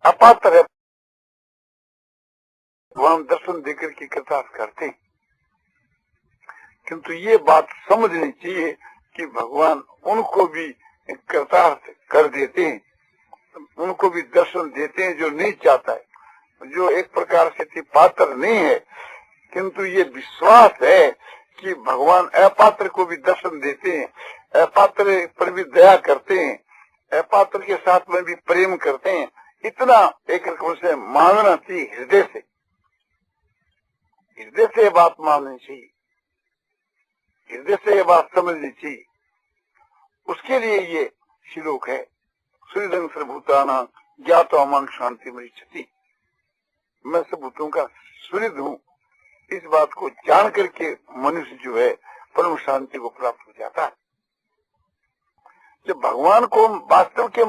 अपात्र है, भगवान दर्शन देकर के कृतार्थ करते, किंतु ये बात समझनी चाहिए कि भगवान उनको भी कृतार्थ कर देते हैं, उनको भी दर्शन देते हैं जो नहीं चाहता है, जो एक प्रकार से पात्र नहीं है, किंतु ये विश्वास है कि भगवान अपात्र को भी दर्शन देते हैं, अपात्र पर भी दया करते हैं, अपात्र के साथ में भी प्रेम करते हैं। इतना एक रकम से मानना चाहिए, हृदय से ये बात माननी चाहिए, हृदय से ये बात समझनी चाहिए। उसके लिए ये श्लोक है, सूर्यदंग सर्वभूतानां ज्ञात्वा मां शांति मृच्छति। मैं सब भूतों का सूर्य हूँ, इस बात को जान करके मनुष्य जो है परम शांति को प्राप्त हो जाता है। जब भगवान को हम वास्तव के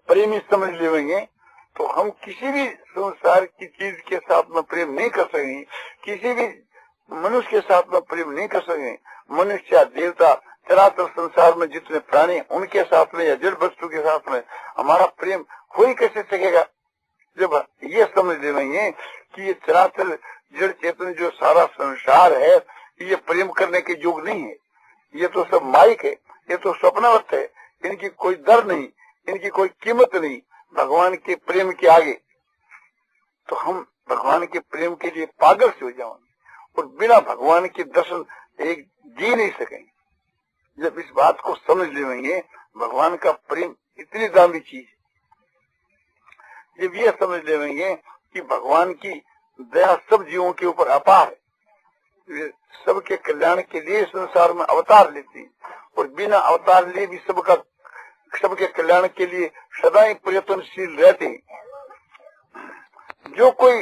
प्रेमी समझ लेंगे तो हम किसी भी संसार की चीज के साथ में प्रेम नहीं कर सकेंगे, किसी भी मनुष्य के साथ में प्रेम नहीं कर सकेंगे। मनुष्य या देवता, चराचर संसार में जितने प्राणी, उनके साथ में या जड़ वस्तु के साथ में हमारा प्रेम हो ही कैसे सकेगा। जब ये समझ लेंगे कि ये चराचर जड़ चेतन जो सारा संसार है ये प्रेम करने के योग्य नहीं है, ये तो सब माइक है, ये तो स्वप्नवत है, इनकी कोई दर नहीं, इनकी कोई कीमत नहीं भगवान के प्रेम के आगे, तो हम भगवान के प्रेम के लिए पागल से हो जाएंगे और बिना भगवान के दर्शन एक जी नहीं सकेंगे। जब इस बात को समझ लेंगे भगवान का प्रेम इतनी दामी चीज है, जब ये समझ लेंगे कि भगवान की दया सब जीवों के ऊपर अपार है, वे सबके कल्याण के लिए संसार में अवतार लेती है और बिना अवतार लिए भी सबके कल्याण के लिए सदा प्रयत्नशील रहते हैं। जो कोई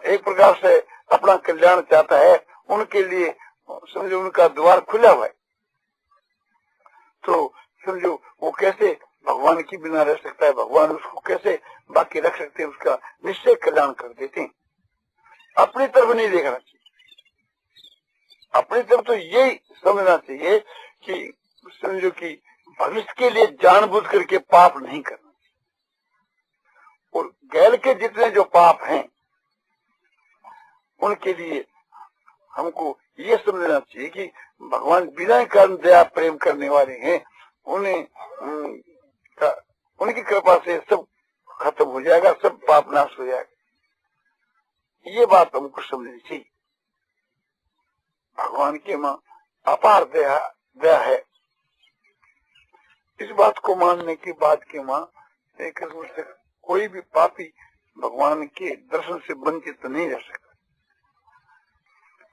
एक प्रकार से अपना कल्याण चाहता है उनके लिए समझो उनका द्वार खुला हुआ है, तो समझो वो कैसे भगवान की बिना रह सकता है, भगवान उसको कैसे बाकी रख सकते हैं, उसका निश्चय कल्याण कर देते हैं। अपनी तरफ नहीं देखना चाहिए, अपनी तरफ तो यही समझना चाहिए कि समझो कि भविष्य के लिए जानबूझ करके पाप नहीं करना चाहिए और गैर के जितने जो पाप हैं उनके लिए हमको ये समझना चाहिए कि भगवान बिना कारण दया प्रेम करने वाले हैं, उनकी कृपा से सब खत्म हो जाएगा, सब पाप नाश हो जाएगा। ये बात हमको समझनी चाहिए। भगवान के मां अपार दया है, इस बात को मानने के बाद के मां एक कोई भी पापी भगवान के दर्शन से वंचित नहीं रह सकता।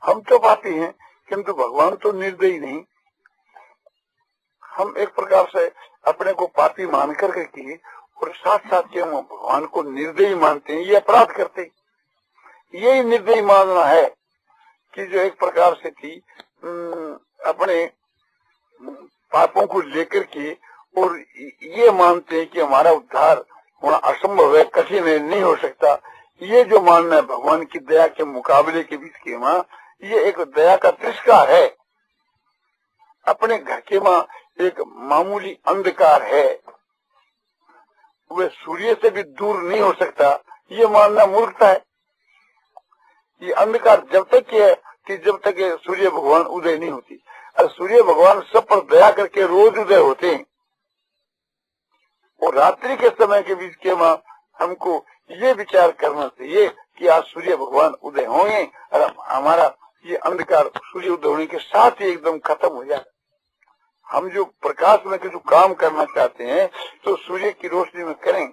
हम तो पापी हैं किंतु भगवान तो निर्दयी नहीं। हम एक प्रकार से अपने को पापी मान कर के और साथ साथ के हम भगवान को निर्दयी मानते हैं, ये अपराध करते हैं। यही निर्दयी मानना है कि जो एक प्रकार से थी अपने पापों को लेकर के और ये मानते हैं कि हमारा उद्धार होना असंभव है, कठिन है, नहीं हो सकता। ये जो मानना है भगवान की दया के मुकाबले के बीच के मां, ये एक दया का तिरस्कार है। अपने घर के मां एक मामूली अंधकार है, वह सूर्य से भी दूर नहीं हो सकता, ये मानना मूर्खता है। ये अंधकार जब तक है कि जब तक सूर्य भगवान उदय नहीं होती, और सूर्य भगवान सब पर दया करके रोज उदय होते हैं और रात्रि के समय के बीच के मां हमको ये विचार करना चाहिए कि आज सूर्य भगवान उदय होंगे और हमारा ये अंधकार सूर्य उदय होने के साथ ही एकदम खत्म हो जाए। हम जो प्रकाश में जो काम करना चाहते हैं तो सूर्य की रोशनी में करें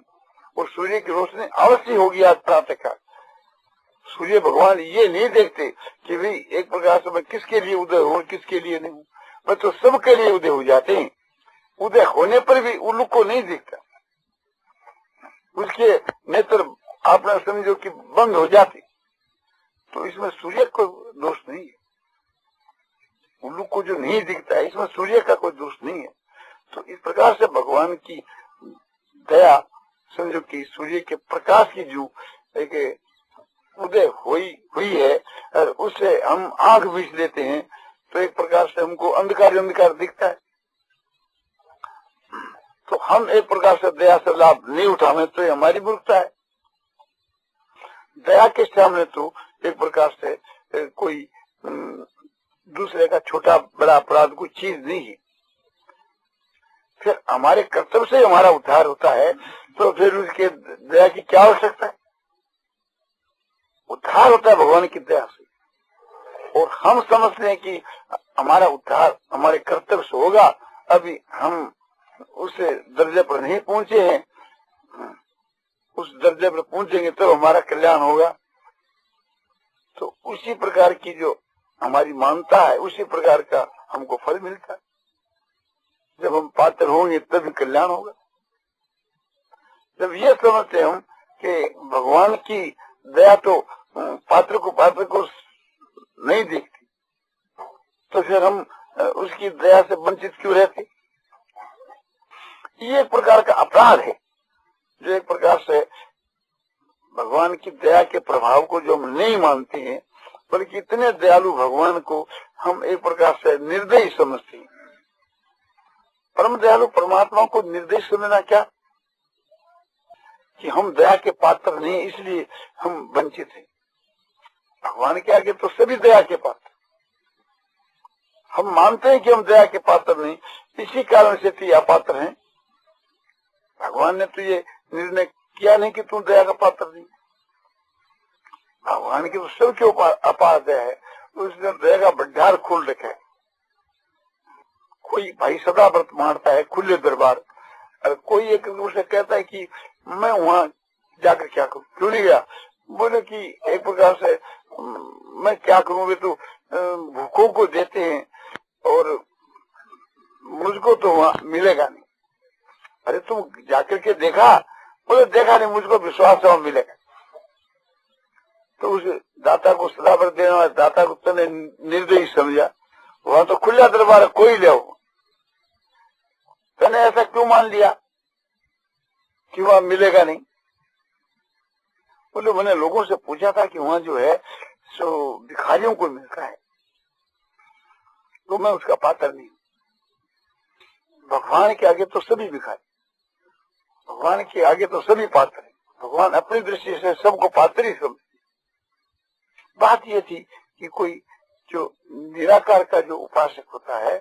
और सूर्य की रोशनी अवश्य होगी। आज प्रातः काल सूर्य भगवान ये नहीं देखते कि भाई एक प्रकार से मैं किसके लिए उदय हूँ किसके लिए नहीं हूँ, मैं तो सबके लिए उदय हो जाते हैं। उदय होने पर भी उल्लू को नहीं दिखता, उसके नेत्र आपने समझो कि बंद हो जाते, तो इसमें सूर्य को दोष नहीं है। उल्लू को जो नहीं दिखता है इसमें सूर्य का कोई दोष नहीं है। तो इस प्रकार से भगवान की दया समझो कि सूर्य के प्रकाश की जो एक उदय हुई है और उससे हम आंख बीच लेते हैं तो एक प्रकार से हमको अंधकार अंधकार दिखता है। तो हम एक प्रकार से दया से लाभ नहीं उठावे तो ये हमारी मूर्खता है। दया के सामने तो एक प्रकार से कोई दूसरे का छोटा बड़ा अपराध कोई चीज नहीं है। फिर हमारे कर्तव्य से हमारा उद्धार होता है, तो फिर उसके दया की क्या आवश्यकता है? उद्धार होता है भगवान की दया से, और हम समझते हैं कि हमारा उद्धार हमारे कर्तव्य से होगा। अभी हम उस दर्जे पर नहीं पहुंचे हैं, उस दर्जे पर पहुंचेंगे तो हमारा कल्याण होगा। तो उसी प्रकार की जो हमारी मानता है, उसी प्रकार का हमको फल मिलता है। जब हम पात्र होंगे तभी कल्याण होगा। जब ये समझते हम कि भगवान की दया तो पात्र को नहीं दिखती, तो फिर हम उसकी दया से वंचित क्यों रहते? ये एक प्रकार का अपराध है, जो एक प्रकार से भगवान की दया के प्रभाव को जो हम नहीं मानते हैं, बल्कि इतने दयालु भगवान को हम एक प्रकार से निर्दयी समझते हैं। परम दयालु परमात्मा को निर्दयी समझना क्या? कि हम दया के पात्र नहीं, इसलिए हम वंचित हैं। भगवान के आगे तो सभी दया के पात्र। हम मानते हैं कि हम दया के पात्र नहीं, इसी कारण से तो अपात्र हैं। भगवान ने तो ये निर्णय किया नहीं कि तुम दया का पात्र नहीं। भगवान की तो सबके ऊपर अपार दया है, उसने दया का भंडार खोल रखा है। कोई भाई सदा व्रत मारता है खुले दरबार, कोई एक उसे कहता है कि मैं वहां जाकर क्या करूं, क्यों नहीं गया? बोले कि एक प्रकार से मैं क्या करूं, वे तो भूखों को देते हैं और मुझको तो वहां मिलेगा नहीं। अरे तुम जाकर के देखा? बोले देखा नहीं, मुझको विश्वास है वहां मिलेगा। तो उस दाता को सदा व्रत देने वाले दाता को तूने निर्दयी समझा, वहां तो खुला दरबार, कोई ले आओ। तूने ऐसा क्यों मान लिया कि वहां मिलेगा नहीं? बोले मैंने लोगों से पूछा था कि वहां जो है सो भिखारियों को मिलता है, तो मैं उसका पात्र नहीं। भगवान के आगे तो सभी भिखारी, भगवान के आगे तो सभी पात्र है। भगवान अपनी दृष्टि से सबको पात्र ही समझते। बात ये थी कि कोई जो निराकार का जो उपासक होता है,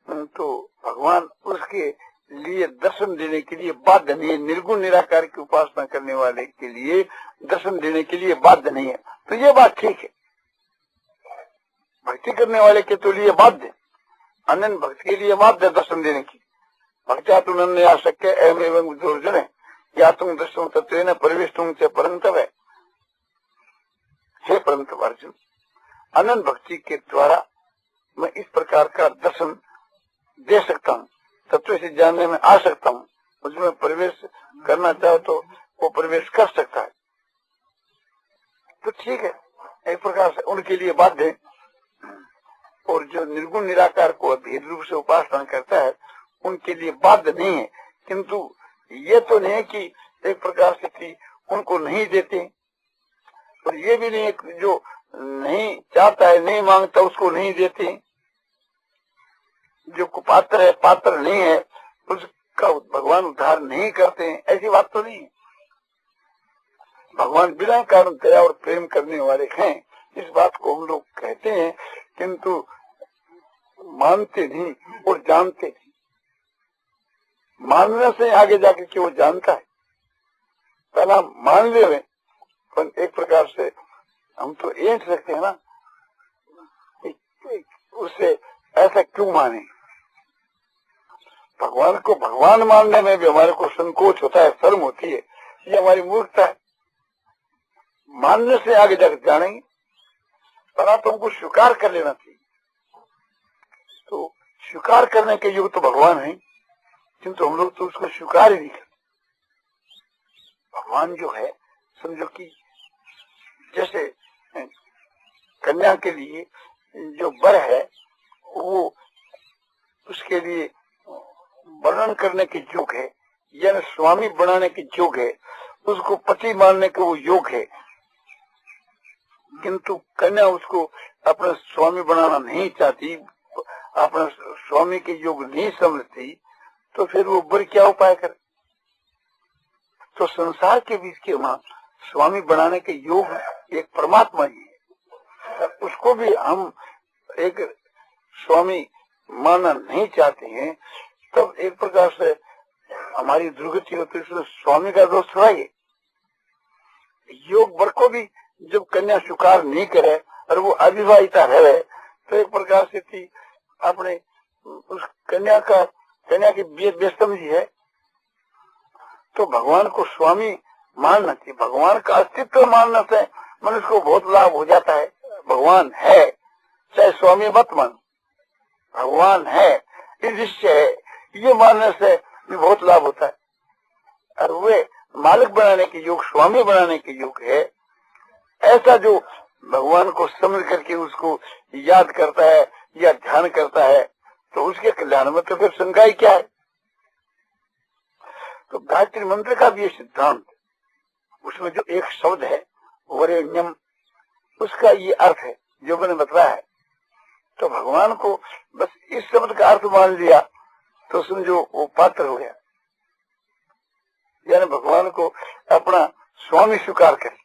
तो भगवान उसके लिए दर्शन देने के लिए बाध्य नहीं है। निर्गुण निराकार की उपासना करने वाले के लिए दर्शन देने के लिए बाध्य नहीं है। तो ये बात ठीक है। भक्ति करने वाले के तो लिए बाध्य, अनन्य भक्त के लिए बाध्य दर्शन देने की। भक्त्या तुम नन्य आ सके एवं दुर्जन है, या तुम दर्शन तत्व न परिवेश तुम से परंतव है। हे परंतव अर्जुन, अनंत भक्ति के द्वारा मैं इस प्रकार का दर्शन दे सकता हूँ, तत्व से जानने में आ सकता हूँ। मुझमें प्रवेश करना चाहो तो वो प्रवेश कर सकता है। तो ठीक है, एक प्रकार से उनके लिए बाध्य है। और जो निर्गुण निराकार को अभेद रूप से उपासना करता है उनके लिए बाध्य नहीं है। किंतु ये तो नहीं है कि एक प्रकार से कि उनको नहीं देते, और ये भी नहीं है कि जो नहीं चाहता है नहीं मांगता उसको नहीं देते। जो कुपात्र है पात्र नहीं है उसका भगवान उद्धार नहीं करते हैं, ऐसी बात तो नहीं है। भगवान बिना कारण दया और प्रेम करने वाले हैं, इस बात को हम लोग कहते हैं, किंतु मानते नहीं और जानते नहीं। मानने से आगे जाकर के वो जानता है। पहला मान ले में, पर एक प्रकार से हम तो ऐंठ सकते हैं ना, उससे ऐसा क्यों माने। भगवान को भगवान मानने में भी हमारे को संकोच होता है, शर्म होती है, ये हमारी मूर्खता है। मानने से आगे जाकर जानेंगे, पर आप हमको स्वीकार कर लेना चाहिए। तो स्वीकार करने के युग तो भगवान है, किंतु हम लोग तो उसको स्वीकार ही नहीं करते। भगवान जो है समझो कि जैसे कन्या के लिए जो वर है वो उसके लिए वर्णन करने के योग है, यानी स्वामी बनाने के योग है, उसको पति मानने के वो योग है। किंतु कन्या उसको अपना स्वामी बनाना नहीं चाहती, अपना स्वामी के योग नहीं समझती, तो फिर वो वर क्या उपाय करे। तो संसार के बीच के वहां स्वामी बनाने के योग एक परमात्मा ही है। उसको भी हम एक स्वामी मानना नहीं चाहते हैं, तब एक प्रकार से हमारी दुर्गति होती है। स्वामी का दोष थोड़ा ही। योग वर को भी जब कन्या स्वीकार नहीं करे और वो अविवाहिता रहे, तो एक प्रकार से थी अपने उस कन्या की बेसमझी है। तो भगवान को स्वामी मानना चाहिए। भगवान का अस्तित्व मानने से मनुष्य को बहुत लाभ हो जाता है। भगवान है, चाहे स्वामी मत मान, भगवान है, निश्चय है, ये मानने से भी बहुत लाभ होता है। और वे मालिक बनाने के योग, स्वामी बनाने के योग है। ऐसा जो भगवान को समझ करके उसको याद करता है या ध्यान करता है, तो उसके कल्याण में तो फिर शंका ही क्या है। तो गायत्री मंत्र का भी ये सिद्धांत, उसमें जो एक शब्द है वरेण्यम, उसका ये अर्थ है जो मैंने बताया है। तो भगवान को बस इस शब्द का अर्थ मान लिया तो समझो वो पात्र हो गया, यानी भगवान को अपना स्वामी स्वीकार कर।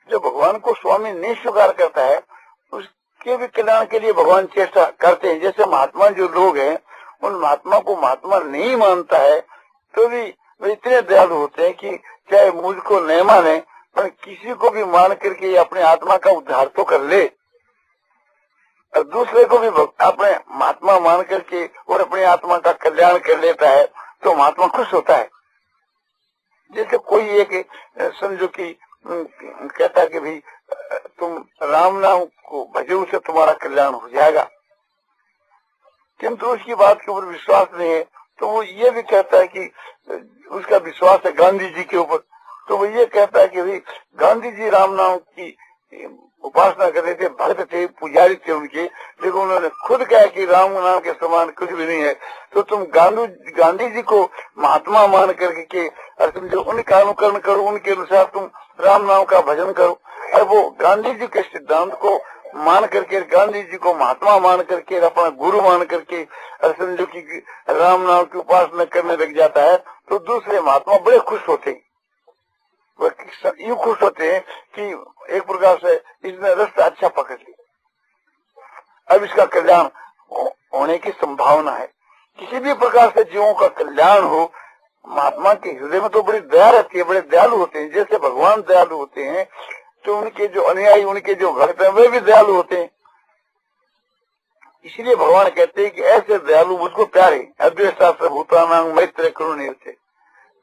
जो भगवान को स्वामी नहीं स्वीकार करता है, उसके भी कल्याण के लिए भगवान चेष्टा करते हैं। जैसे महात्मा जो लोग हैं, उन महात्मा को महात्मा नहीं मानता है तो भी वे इतने दयालु होते हैं कि चाहे मुझको नहीं माने पर किसी को भी मान करके अपने आत्मा का उद्धार तो कर ले, और दूसरे को भी अपने महात्मा मान करके और अपनी आत्मा का कल्याण कर लेता है, तो महात्मा खुश होता है। जैसे कोई एक समझो कि कहता है कि भाई तुम राम नाम को भजो से तुम्हारा कल्याण हो जाएगा, किंतु उसकी बात के ऊपर विश्वास नहीं है, तो वो ये भी कहता है कि उसका विश्वास है गांधी जी के ऊपर, तो वो ये कहता है कि भाई गांधी जी राम नाम की उपासना कर रहे थे, भक्त थे, पुजारी थे उनके, लेकिन उन्होंने खुद कहा कि राम नाम के समान कुछ भी नहीं है। तो तुम गांधी जी को महात्मा मान करके और समझो उनका अनुकरण करो, उनके अनुसार तुम राम नाम का भजन करो। और वो गांधी जी के सिद्धांत को मान करके, गांधी जी को महात्मा मान करके, अपना गुरु मान करके और समझो कि राम नाम की उपासना करने लग जाता है, तो दूसरे महात्मा बड़े खुश होते हैं। वो यूं खुश होते हैं कि एक प्रकार से इसने रास्ता अच्छा पकड़ लिया, अब इसका कल्याण होने की संभावना है। किसी भी प्रकार से जीवों का कल्याण हो, महात्मा के हृदय में तो बड़ी दया रहती है, बड़े दयालु होते हैं। जैसे भगवान दयालु होते हैं, तो उनके जो अनुयायी, उनके जो भक्त हैं, वे भी दयालु होते हैं। इसलिए भगवान कहते हैं कि ऐसे दयालु मुझको प्यारे, अद्वेष्टा सर्वभूतानां मैत्र करुणे से।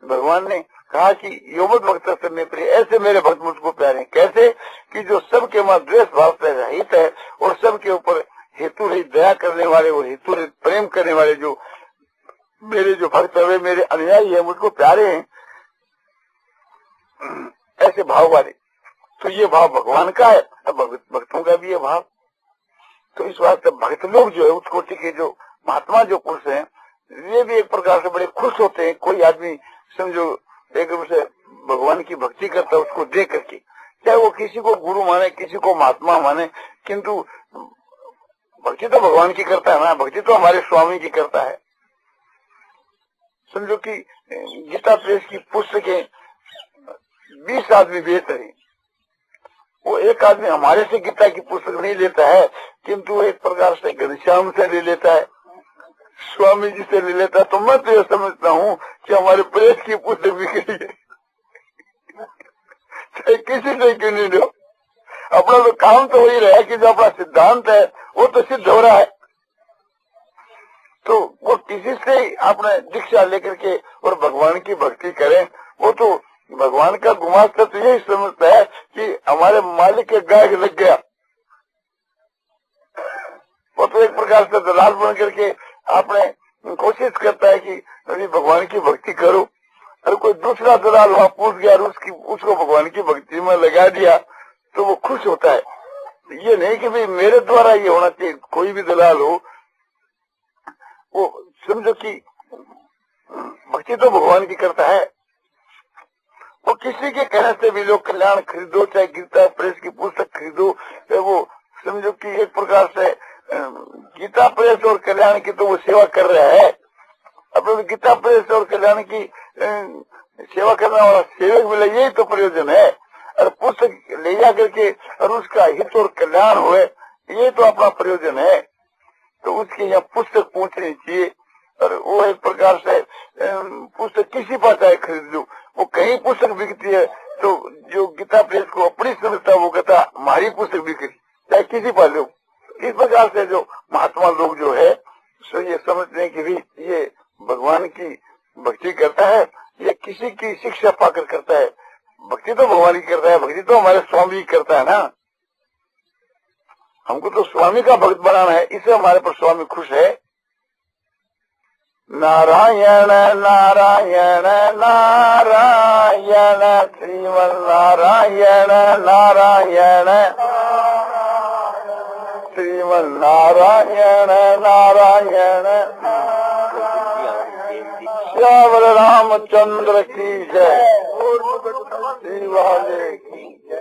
भगवान ने कहा कि योमद भक्त से मैं प्रिय, ऐसे मेरे भक्त मुझको प्यारे हैं। कैसे कि जो सबके मां द्वेष भाव से रहित है और सबके ऊपर हेतु रहित दया करने वाले और हेतु रहित प्रेम करने वाले जो मेरे जो भक्त है, वे मेरे अनुयायी है, मुझको प्यारे हैं, ऐसे भाव वाले। तो ये भाव भगवान का है, भक्तों का भी ये भाव। तो इस वास्ते भक्त लोग जो है, उस कोटि के जो महात्मा जो पुरुष हैं, वे भी एक प्रकार से बड़े खुश होते हैं। कोई आदमी समझो एक रूप से भगवान की भक्ति करता है, उसको देख करके, चाहे वो किसी को गुरु माने, किसी को महात्मा माने, किंतु भक्ति तो भगवान की करता है ना, भक्ति तो हमारे स्वामी की करता है। समझो कि गीता प्रेस की पुस्तकें 20 आदमी बेचते हैं, वो एक आदमी हमारे से गीता की पुस्तक नहीं लेता है, किंतु एक प्रकार से घनश्याम से ले लेता है, स्वामी जी से ले लेता है। तो मैं तो यह समझता हूँ कि हमारे प्रेस की पुस्तक बिक रही है, चाहे किसी से क्यों नहीं लो, अपना तो काम तो वही रहा है कि जो अपना सिद्धांत है वो तो सिद्ध हो रहा है। तो वो किसी से आपने दीक्षा लेकर के और भगवान की भक्ति करें, वो तो भगवान का गुमास्ता तो यही समझता है कि हमारे मालिक के गाय लग गया। वो तो एक प्रकार से दलाल बन करके आपने कोशिश करता है कि अभी भगवान की भक्ति करो, और कोई दूसरा दलाल वहां पूछ गया और उसको भगवान की भक्ति में लगा दिया, तो वो खुश होता है। ये नहीं कि भाई मेरे द्वारा ये होना चाहिए। कोई भी दलाल हो, वो समझो कि भक्ति तो भगवान की करता है। वो किसी के कहने से भी लोग कल्याण खरीदो, चाहे गीता प्रेस की पुस्तक खरीदो, वो समझो कि एक प्रकार से गीता प्रेस और कल्याण की तो वो सेवा कर रहा है। अब गीता प्रेस और कल्याण की सेवा करने वाला सेवक मिले, यही तो प्रयोजन है। और पुस्तक ले जा करके और उसका हित और कल्याण हुए, ये तो अपना प्रयोजन है। तो उसके यहाँ पुस्तक पहुंचनी चाहिए। और वो एक प्रकार से पुस्तक किसी पास चाहे खरीद लो, वो कहीं पुस्तक बिकती है तो जो गीता प्रेस को अपनी समझता है वो कहता हमारी पुस्तक बिक रही, चाहे किसी पास लो। इस प्रकार से जो महात्मा लोग जो है सो ये समझते हैं कि भी ये भगवान की भक्ति करता है, ये किसी की शिक्षा पाकर करता है। भक्ति तो भगवान की करता है, भक्ति तो हमारे स्वामी की करता है ना। हमको तो स्वामी का भक्त बनाना है, इससे हमारे पर स्वामी खुश है। नारायण नारायण नारायण श्रीमन नारायण नारायण श्रीमन नारायण नारायण। श्याम रामचंद्र की जय, श्री वाले की जय।